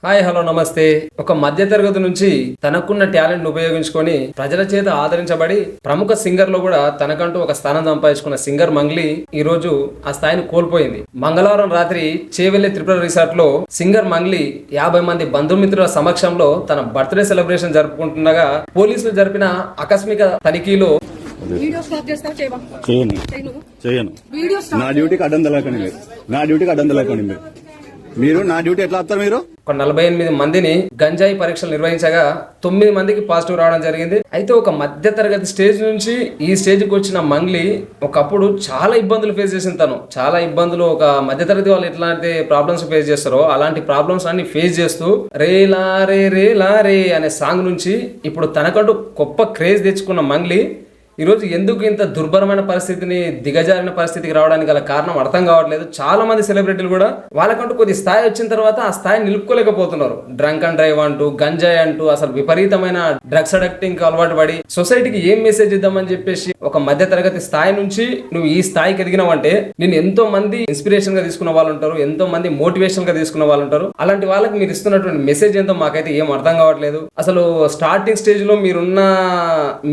Hi hello నమస్తే. ఒక మధ్య తరగతి నుంచి తనకున్న టాలెంట్ ఉపయోగించుకొని ప్రజల చేత ఆదరించబడి ప్రముఖ సింగర్ లో కూడా తనకంటూ ఒక స్థానం సంపాదించుకున్న సింగర్ మంగ్లీ ఈ రోజు ఆ స్థాయిని కోల్పోయింది. మంగళవారం రాత్రి చేవెళ్లి త్రిపుర రిసార్ట్ లో సింగర్ మంగ్లీ 50 మంది బంధుమిత్రుల సమక్షంలో తన బర్త్డే సెలబ్రేషన్ జరుపుకుంటుండగా పోలీసులు జరిపిన ఆకస్మిక తనిఖీలో నా డ్యూటీకి అడ్డం తెలకండి మీరు నా డ్యూటీ ఎట్లా వస్తారు? మీరు ఒక 48 మందిని గంజాయి పరీక్షలు నిర్వహించగా 9 మందికి పాజిటివ్ రావడం జరిగింది. అయితే ఒక మధ్య తరగతి స్టేజ్ నుంచి ఈ స్టేజ్కి వచ్చిన మంగ్లీ ఒకప్పుడు చాలా ఇబ్బందులు ఫేస్ చేసిన తను. చాలా ఇబ్బందులు, ఒక మధ్య తరగతి వాళ్ళు ఎట్లాంటి ప్రాబ్లమ్స్ ఫేస్ చేస్తారో అలాంటి ప్రాబ్లమ్స్ అన్ని ఫేస్ చేస్తూ రే లా రే అనే సాంగ్ నుంచి ఇప్పుడు తనకంటూ గొప్ప క్రేజ్ తెచ్చుకున్న మంగ్లీ ఈరోజు ఎందుకు ఇంత దుర్భరమైన పరిస్థితిని, దిగజారిన పరిస్థితికి రావడానికి గల కారణం అర్థం కావట్లేదు. చాలా మంది సెలబ్రిటీలు కూడా వాళ్ళకంటూ కొద్ది స్థాయి వచ్చిన తర్వాత ఆ స్థాయిని నిలుపుకోలేకపోతున్నారు. డ్రంక్ అండ్ డ్రైవ్ అంటూ, గంజాయి అంటూ, అసలు విపరీతమైన డ్రగ్స్ అడిక్టింగ్ అలవాటు పడి సొసైటీకి ఏం మెసేజ్ ఇద్దామని చెప్పేసి ఒక మధ్య తరగతి స్థాయి నుంచి నువ్వు ఈ స్థాయికి ఎదిగినావంటే నేను ఎంతో మంది ఇన్స్పిరేషన్ గా తీసుకున్న వాళ్ళు ఉంటారు, ఎంతో మంది మోటివేషన్ గా తీసుకున్న వాళ్ళు ఉంటారు. అలాంటి వాళ్ళకి మీరు ఇస్తున్నటువంటి మెసేజ్ ఏంటో మాకైతే ఏం అర్థం కావట్లేదు. అసలు స్టార్టింగ్ స్టేజ్ లో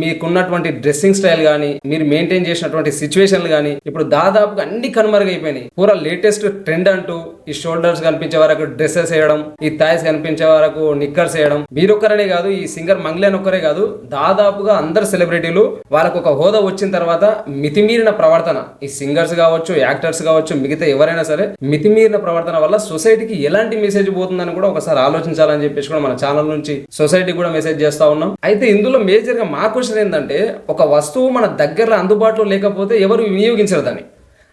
మీకున్నటువంటి డ్రెస్సింగ్ స్టైల్ గానీ, మీరు మెయింటైన్ చేసినటువంటి సిచ్యువేషన్లు గానీ ఇప్పుడు దాదాపుగా అన్ని కనుమరుగైపోయినాయి. పూరా లేటెస్ట్ ట్రెండ్ అంటూ ఈ షోల్డర్స్ కనిపించే వరకు డ్రెస్సెస్ వేయడం, ఈ థాయ్స్ కనిపించే వరకు నిక్కర్స్ వేయడం. మీరొక్కరనే కాదు, ఈ సింగర్ మంగ్లీ అని ఒక్కరే కాదు, దాదాపుగా అందరు సెలబ్రిటీలు వాళ్ళకు ఒక హోదా వచ్చిన తర్వాత మితిమీరిన ప్రవర్తన, ఈ సింగర్స్ కావచ్చు, యాక్టర్స్ కావచ్చు, మిగతా ఎవరైనా సరే మితిమీరిన ప్రవర్తన వల్ల సొసైటీకి ఎలాంటి మెసేజ్ పోతుందని కూడా ఒకసారి ఆలోచించాలని చెప్పేసి కూడా మన ఛానల్ నుంచి సొసైటీకి కూడా మెసేజ్ చేస్తా ఉన్నాం. అయితే ఇందులో మేజర్ గా మా క్వశ్చన్ ఏంటంటే, ఒక వస్తువు మన దగ్గరలో అందుబాటులో లేకపోతే ఎవరు వినియోగించరు దాన్ని.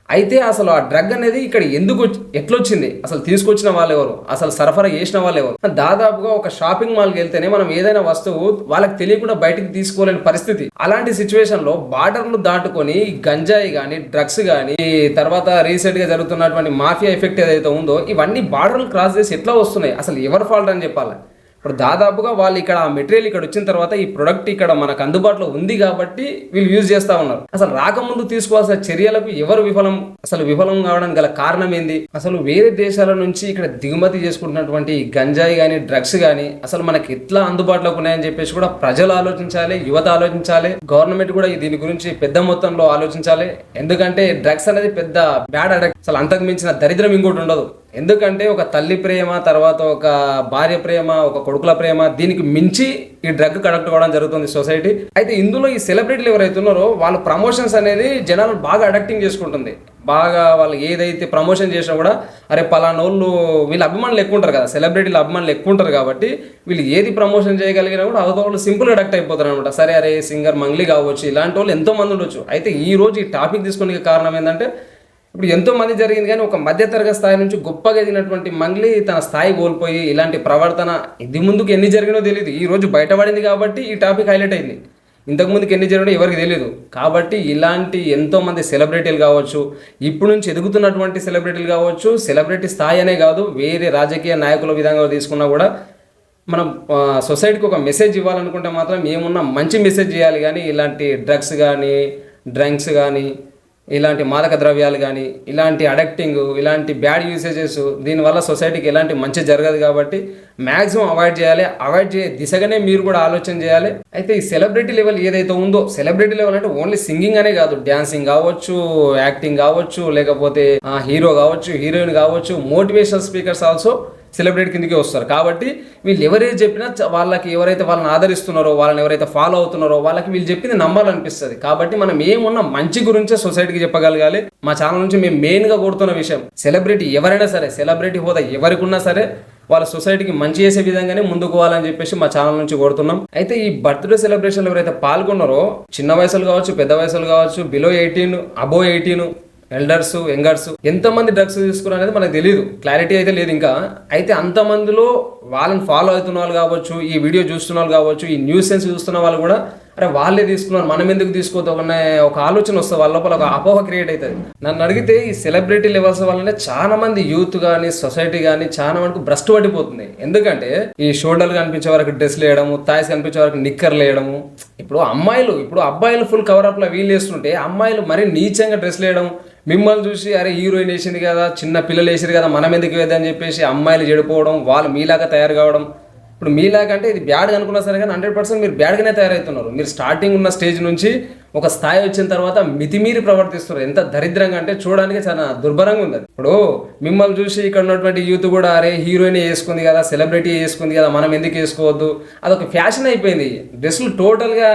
అయితే అసలు ఆ డ్రగ్ అనేది ఇక్కడ ఎందుకు ఎట్లొచ్చింది, అసలు తీసుకొచ్చిన వాళ్ళు ఎవరు, అసలు సరఫరా చేసిన వాళ్ళు ఎవరు? దాదాపుగా ఒక షాపింగ్ మాల్కి వెళ్తేనే మనం ఏదైనా వస్తువు వాళ్ళకి తెలియకుండా బయటికి తీసుకోలేని పరిస్థితి. అలాంటి సిచ్యువేషన్ లో బార్డర్లు దాటుకొని గంజాయి కానీ, డ్రగ్స్ కానీ, తర్వాత రీసెంట్ గా జరుగుతున్నటువంటి మాఫియా ఎఫెక్ట్ ఏదైతే ఉందో ఇవన్నీ బార్డర్లు క్రాస్ చేసి ఎట్లా వస్తున్నాయి, అసలు ఎవరు ఫాల్ట్ అని చెప్పాలి. ఇప్పుడు దాదాపుగా వాళ్ళు ఇక్కడ ఆ మెటీరియల్ ఇక్కడ వచ్చిన తర్వాత ఈ ప్రొడక్ట్ ఇక్కడ మనకు అందుబాటులో ఉంది కాబట్టి వీళ్ళు యూజ్ చేస్తా ఉన్నారు. అసలు రాకముందు తీసుకోవాల్సిన చర్యలకు ఎవరు విఫలం కావడానికి గల కారణం ఏంది? అసలు వేరే దేశాల నుంచి ఇక్కడ దిగుమతి చేసుకుంటున్నటువంటి గంజాయి కానీ, డ్రగ్స్ కానీ అసలు మనకి ఎట్లా అందుబాటులోకి ఉన్నాయని చెప్పేసి కూడా ప్రజలు ఆలోచించాలి, యువత ఆలోచించాలి, గవర్నమెంట్ కూడా దీని గురించి పెద్ద మొత్తంలో ఆలోచించాలి. ఎందుకంటే డ్రగ్స్ అనేది పెద్ద బ్యాడ్ అడిక్ట్, అసలు అంతకు మించిన దరిద్రం ఇంకోటి ఉండదు. ఎందుకంటే ఒక తల్లి ప్రేమ, తర్వాత ఒక భార్య ప్రేమ, ఒక కొడుకుల ప్రేమ, దీనికి మించి ఈ డ్రగ్ కనెక్ట్ అవ్వడం జరుగుతుంది సొసైటీ. అయితే ఇందులో ఈ సెలబ్రిటీలు ఎవరైతే ఉన్నారో వాళ్ళ ప్రమోషన్స్ అనేది జనాలు బాగా అడక్టింగ్ చేసుకుంటుంది. బాగా వాళ్ళు ఏదైతే ప్రమోషన్ చేసినా కూడా అరే పలానోళ్ళు, వీళ్ళ అభిమానులు ఎక్కువ ఉంటారు కదా, సెలబ్రిటీల అభిమానులు ఎక్కువ ఉంటారు కాబట్టి వీళ్ళు ఏది ప్రమోషన్ చేయగలిగినా కూడా అవతల వాళ్ళు సింపుల్ అడక్ట్ అయిపోతారు అనమాట. సరే అరే సింగర్ మంగ్లీ కావచ్చు, ఇలాంటి వాళ్ళు ఎంతో మంది ఉండొచ్చు. అయితే ఈ రోజు ఈ టాపిక్ తీసుకునే కారణం ఏంటంటే, ఇప్పుడు ఎంతో మంది జరిగింది కానీ ఒక మధ్య తరగతి స్థాయి నుంచి గొప్పగా ఎదిగినటువంటి మంగ్లీ తన స్థాయి కోల్పోయి ఇలాంటి ప్రవర్తన ఇది ముందుకు ఎన్ని జరిగినో తెలియదు. ఈ రోజు బయటపడింది కాబట్టి ఈ టాపిక్ హైలైట్ అయింది. ఇంతకుముందుకు ఎన్ని జరిగినో ఎవరికి తెలియదు. కాబట్టి ఇలాంటి ఎంతో మంది సెలబ్రిటీలు కావచ్చు, ఇప్పుడు నుంచి ఎదుగుతున్నటువంటి సెలబ్రిటీలు కావచ్చు, సెలబ్రిటీ స్థాయి అనే కాదు, వేరే రాజకీయ నాయకుల విధంగా తీసుకున్నా కూడా మనం సొసైటీకి ఒక మెసేజ్ ఇవ్వాలనుకుంటే మాత్రం ఏమున్నా మంచి మెసేజ్ చేయాలి. కానీ ఇలాంటి డ్రగ్స్ కానీ, డ్రంక్స్ కానీ, ఇలాంటి మాదక ద్రవ్యాలు కానీ, ఇలాంటి అడక్టింగ్, ఇలాంటి బ్యాడ్ యూసేజెస్, దీనివల్ల సొసైటీకి ఎలాంటి మంచి జరగదు. కాబట్టి మ్యాక్సిమం అవాయిడ్ చేయాలి. అవాయిడ్ చేసే దిశగానే మీరు కూడా ఆలోచన చేయాలి. అయితే ఈ సెలబ్రిటీ లెవెల్ ఏదైతే ఉందో, సెలబ్రిటీ లెవెల్ అంటే ఓన్లీ సింగింగ్ అనే కాదు, డాన్సింగ్ కావచ్చు, యాక్టింగ్ కావచ్చు, లేకపోతే హీరో కావచ్చు, హీరోయిన్ కావచ్చు, మోటివేషనల్ స్పీకర్స్ ఆల్సో సెలబ్రిటీ కిందకి వస్తారు. కాబట్టి వీళ్ళు ఎవరైతే చెప్పినా వాళ్ళకి, ఎవరైతే వాళ్ళని ఆదరిస్తున్నారో, వాళ్ళని ఎవరైతే ఫాలో అవుతున్నారో వాళ్ళకి వీళ్ళు చెప్పింది నమ్మాలనిపిస్తుంది. కాబట్టి మనం ఏమున్నా మంచి గురించే సొసైటీకి చెప్పగలగాలి. మా ఛానల్ నుంచి మేము మెయిన్గా కోరుతున్న విషయం, సెలబ్రిటీ ఎవరైనా సరే, సెలబ్రిటీ హోదా ఎవరికి ఉన్నా సరే వాళ్ళ సొసైటీకి మంచి చేసే విధంగానే ముందుకు పోవాలని చెప్పేసి మా ఛానల్ నుంచి కోరుతున్నాం. అయితే ఈ బర్త్డే సెలబ్రేషన్లు ఎవరైతే పాల్గొన్నారో, చిన్న వయసులు కావచ్చు, పెద్ద వయసులు కావచ్చు, బిలో 18, అబోవ్ 18, ఎల్డర్స్, యంగర్స్, ఎంతమంది డ్రగ్స్ తీసుకున్నారు అనేది మనకు తెలియదు, క్లారిటీ అయితే లేదు ఇంకా. అయితే అంతమందిలో వాళ్ళని ఫాలో అవుతున్న వాళ్ళు కావచ్చు, ఈ వీడియో చూస్తున్న వాళ్ళు కావచ్చు, ఈ న్యూస్ సెన్స్ చూస్తున్న వాళ్ళు కూడా అరే వాళ్ళే తీసుకున్నారు, మనం ఎందుకు తీసుకోవద్దు అనే ఒక ఆలోచన వస్తుంది, వాళ్ళ లోపల ఒక అపోహ క్రియేట్ అవుతుంది. నన్ను అడిగితే ఈ సెలబ్రిటీ లెవెల్స్ వల్లనే చాలా మంది యూత్ కానీ, సొసైటీ కానీ చాలా వరకు భ్రష్టు పడిపోతుంది. ఎందుకంటే ఈ షోల్డర్లు కనిపించే వరకు డ్రెస్లు వేయడము, థాయ్స్ కనిపించే వరకు నిక్కర్లు వేయడము. ఇప్పుడు అబ్బాయిలు ఫుల్ కవర్ అప్ లో వీళ్ళు వేస్తుంటే అమ్మాయిలు మరీ నీచంగా డ్రెస్లు వేయడం, మిమ్మల్ని చూసి అరే హీరోయిన్ వేసింది కదా, చిన్న పిల్లలు వేసారు కదా, మనం ఎందుకు వేద్దని చెప్పేసి అమ్మాయిలు చెడిపోవడం, వాళ్ళు మీలాగా తయారు కావడం. ఇప్పుడు మీలాగా అంటే ఇది బ్యాడ్గా అనుకున్నా సరే కానీ 100% మీరు బ్యాడ్గానే తయారవుతున్నారు. మీరు స్టార్టింగ్ ఉన్న స్టేజ్ నుంచి ఒక స్థాయి వచ్చిన తర్వాత మితిమీరి ప్రవర్తిస్తున్నారు. ఎంత దరిద్రంగా అంటే చూడడానికి చాలా దుర్భరంగా ఉంది. ఇప్పుడు మిమ్మల్ని చూసి ఇక్కడ ఉన్నటువంటి యూత్ కూడా అరే హీరోయిన్ వేసుకుంది కదా, సెలబ్రిటీ వేసుకుంది కదా, మనం ఎందుకు వేసుకోవద్దు, అదొక ఫ్యాషన్ అయిపోయింది. డ్రెస్సులు టోటల్గా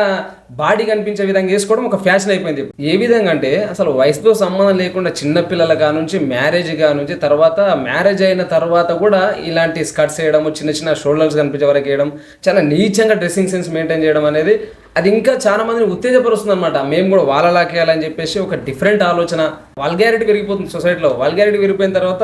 బాడీ కనిపించే విధంగా వేసుకోవడం ఒక ఫ్యాషన్ అయిపోయింది. ఏ విధంగా అంటే అసలు వయసుతో సంబంధం లేకుండా చిన్నపిల్లల నుంచి మ్యారేజ్ నుంచి తర్వాత మ్యారేజ్ అయిన తర్వాత కూడా ఇలాంటి స్కర్ట్స్ వేయడం, చిన్న చిన్న షోల్డర్స్ కనిపించే వరకు వేయడం, చాలా నీచంగా డ్రెస్సింగ్ సెన్స్ మెయింటైన్ చేయడం అనేది అది ఇంకా చాలా మందిని ఉత్తేజపరుస్తుంది అనమాట. మేము కూడా వాళ్ళలాగా వేయాలని చెప్పేసి ఒక డిఫరెంట్ ఆలోచన, వాల్గారిటీ పెరిగిపోతుంది సొసైటీలో. వాల్గారిటీ పెరిగిపోయిన తర్వాత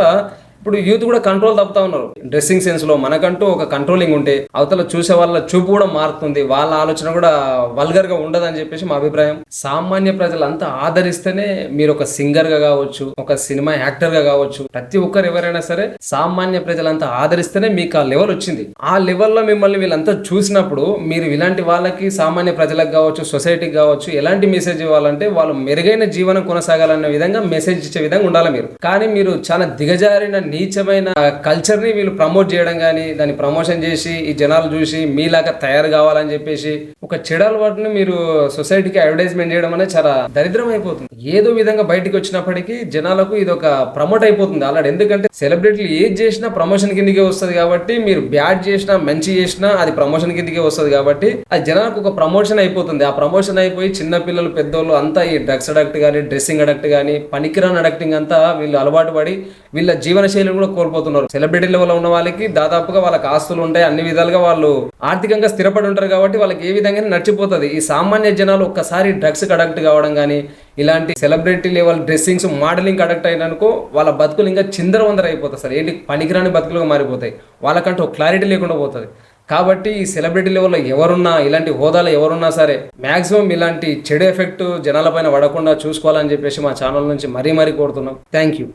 ఇప్పుడు యూత్ కూడా కంట్రోల్ తప్పుతా ఉన్నారు. డ్రెస్సింగ్ సెన్స్ లో మనకంటూ ఒక కంట్రోలింగ్ ఉంటే అవతల చూసే వాళ్ళ చూపు కూడా మారుతుంది, వాళ్ళ ఆలోచన కూడా వల్గర్ గా ఉండదని చెప్పేసి మా అభిప్రాయం. సామాన్య ప్రజలంతా ఆదరిస్తేనే మీరు ఒక సింగర్ గా కావచ్చు, ఒక సినిమా యాక్టర్ గా కావచ్చు, ప్రతి ఒక్కరు ఎవరైనా సరే సామాన్య ప్రజలంతా ఆదరిస్తేనే మీకు ఆ లెవెల్ వచ్చింది. ఆ లెవెల్లో మిమ్మల్ని వీళ్ళంతా చూసినప్పుడు మీరు ఇలాంటి వాళ్ళకి, సామాన్య ప్రజలకు కావచ్చు, సొసైటీకి కావచ్చు ఎలాంటి మెసేజ్ ఇవ్వాలంటే వాళ్ళు మెరుగైన జీవనం కొనసాగాలన్న విధంగా మెసేజ్ ఇచ్చే విధంగా ఉండాలి మీరు. కానీ మీరు చాలా దిగజారిన నీచమైన కల్చర్ ని వీళ్ళు ప్రమోట్ చేయడం కానీ, దాన్ని ప్రమోషన్ చేసి ఈ జనాలు చూసి మీలాగా తయారు కావాలని చెప్పేసి ఒక చెడు అలవాటుని మీరు సొసైటీకి అడ్వర్టైజ్మెంట్ చేయడం అనేది చాలా దరిద్రం అయిపోతుంది. ఏదో విధంగా బయటికి వచ్చినప్పటికీ జనాలకు ఇది ఒక ప్రమోట్ అయిపోతుంది ఆల్రెడీ. ఎందుకంటే సెలబ్రిటీలు ఏది చేసినా ప్రమోషన్ కిందకే వస్తుంది కాబట్టి, మీరు బ్యాడ్ చేసినా మంచి చేసినా అది ప్రమోషన్ కిందకే వస్తుంది కాబట్టి అది జనాలకు ఒక ప్రమోషన్ అయిపోతుంది. ఆ ప్రమోషన్ అయిపోయి చిన్న పిల్లలు పెద్దోళ్ళు అంతా ఈ డ్రగ్స్ అడక్ట్ కానీ, డ్రెస్సింగ్ అడక్ట్ కానీ, పనికిరాని అడక్టింగ్ అంతా వీళ్ళు అలవాటు పడి వీళ్ళ జీవన శైలిని కూడా కోల్పోతున్నారు. సెలబ్రిటీ లెవెల్ ఉన్న వాళ్ళకి దాదాపుగా వాళ్ళకి ఆస్తులు ఉంటాయి, అన్ని విధాలుగా వాళ్ళు ఆర్థికంగా స్థిరపడి ఉంటారు కాబట్టి వాళ్ళకి ఏ విధంగా నడిచిపోతుంది. ఈ సామాన్య జనాలు ఒక్కసారి డ్రగ్స్ అడక్ట్ కావడం కానీ, ఇలాంటి celebrity level dressings modeling addict అయిననుకో వాళ్ళ బతుకులు ఇంకా చిందరవందర అయిపోతాయి. సార్ ఏంటి పనికిరాని బతుకులుగా మారిపోతాయి, వాళ్ళకంటూ క్లారిటీ లేకుండా పోతుంది. కాబట్టి ఈ సెలబ్రిటీ లెవెల్లో ఎవరున్నా, ఇలాంటి హోదాలో ఎవరున్నా సరే మాక్సిమం ఇలాంటి చెడు ఎఫెక్ట్ జనాలపైన పడకుండా చూసుకోవాలని చెప్పేసి మా ఛానల్ నుంచి మరీ కోరుతున్నాం. Thank you.